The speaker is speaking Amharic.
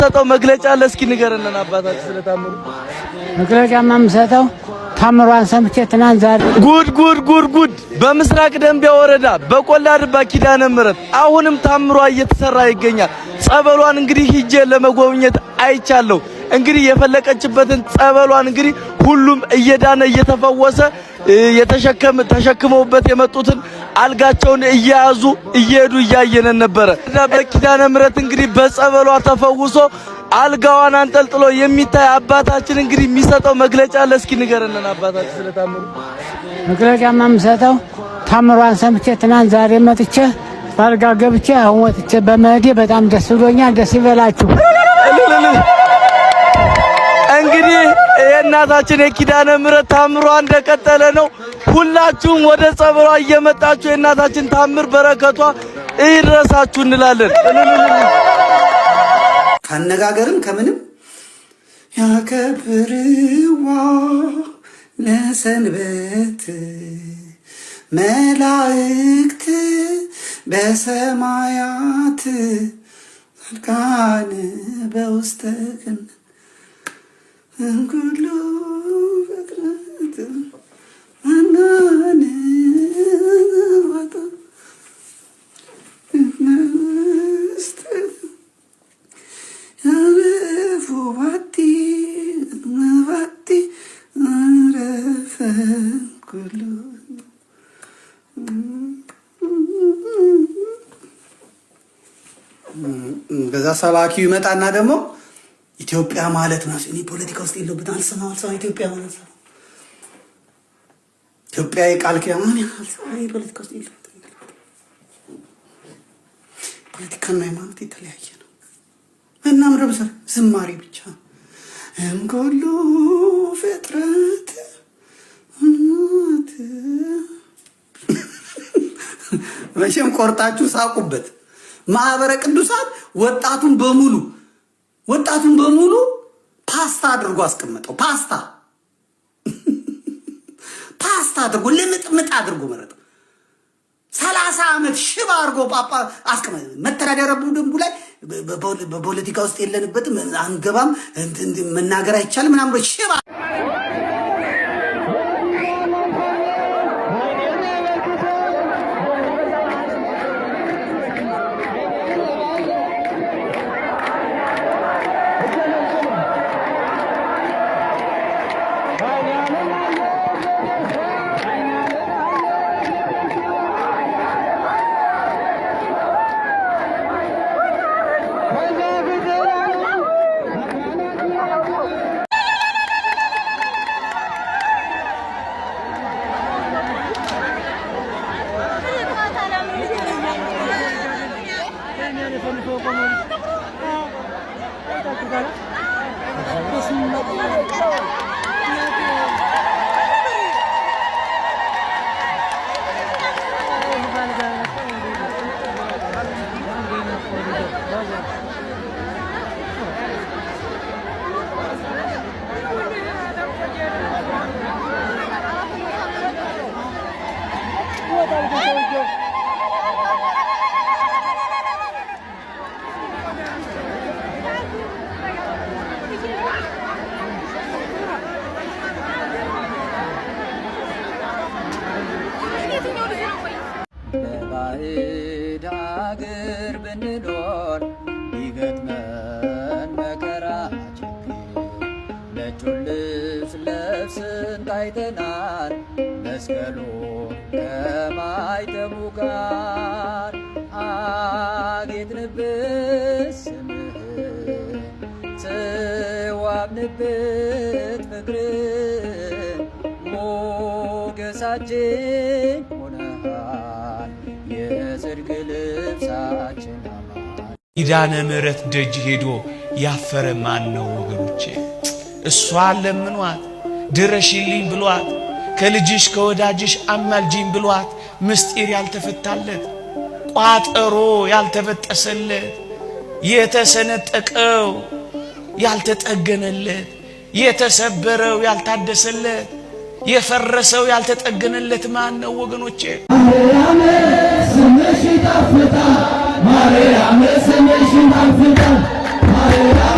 የምትሰጠው መግለጫ አለ? እስኪ ንገረን አባታችን ስለታምሩ። መግለጫ የምሰጠው ታምሯን ሰምቼ ትናንት ዛሬ ጉድ በምስራቅ ደንቢያ ወረዳ በቆላ ድባ ኪዳነ ምሕረት አሁንም ታምሯ እየተሰራ ይገኛል። ጸበሏን እንግዲህ ሂጄ ለመጎብኘት አይቻለሁ። እንግዲህ የፈለቀችበትን ጸበሏን እንግዲህ ሁሉም እየዳነ እየተፈወሰ ተሸክመውበት የመጡትን አልጋቸውን እያያዙ እየሄዱ እያየነን ነበረ። በኪዳነ ምሕረት እንግዲህ በጸበሏ ተፈውሶ አልጋዋን አንጠልጥሎ የሚታይ አባታችን እንግዲህ የሚሰጠው መግለጫ አለ። እስኪ ንገረን አባታችን ስለታምሩ። መግለጫ የምሰጠው ታምሯን ሰምቼ ትናንት ዛሬ መጥቼ ባልጋ ገብቼ አሁን ወጥቼ በመሄዴ በጣም ደስ ብሎኛል። ደስ ይበላችሁ። እንግዲህ የእናታችን የኪዳነ ምሕረት ታምሯ እንደቀጠለ ነው። ሁላችሁም ወደ ጸበሏ እየመጣችሁ የእናታችን ታምር በረከቷ ይድረሳችሁ እንላለን። ካነጋገርም ከምንም ያከብርዋ ለሰንበት መላእክት በሰማያት ጻድቃን በውስተ ገነት እንኩሉ ፍጥረት አናን ወጣ በዛ ሰባኪው ይመጣና ደግሞ ኢትዮጵያ ማለት ነው። እኔ ፖለቲካ ውስጥ የለሁበት አልሰማው ኢትዮጵያ ማለት ነው። ኢትዮጵያ የቃል ኪዳን አልሰማው ፖለቲካ ውስጥ የለሁበት። ፖለቲካና ሃይማኖት የተለያየ ነው። እና ምንም ዝማሬ ብቻ እንኩሉ ፍጥረት መቼም ቆርጣችሁ ሳቁበት። ማህበረ ቅዱሳን ወጣቱን በሙሉ ፓስታ አድርጎ አስቀመጠው። ፓስታ አድርጎ ልምጥምጥ አድርጎ መረጠው። 30 ዓመት ሽባ አድርጎ ጳጳ አስቀመጠ። መተዳደሪያ ደንቡ ላይ በፖለቲካ ውስጥ የለንበትም አንገባም መናገር አይቻልም ምናምን ሽባ በባዕድ አገር ብንኖር ቢገጥመን መከራ ችግር ነጩን ልብስ ለብሰን ታይተናል መስቀሉን ከማይተሙ ጋር አጌጥንበት ስምህን ተዋብንበት ፍቅርን ሞገሳችን ሆነሃል የጽድቅ ልብሳችን አማን። ኪዳነ ምሕረት ደጅ ሄዶ ያፈረ ማን ነው ወገኖቼ? እሷን ለምኗት ድረሽልኝ ብሏት ከልጅሽ ከወዳጅሽ አማልጂኝ ብሏት ምስጢር ያልተፈታለት ቋጠሮ ያልተበጠሰለት የተሰነጠቀው ያልተጠገነለት የተሰበረው ያልታደሰለት የፈረሰው ያልተጠገነለት ማን ነው ወገኖቼ? ማርያም ስምሽ ይጣፍጣል፣ ማርያም ስምሽ ይጣፍጣል፣ ማርያም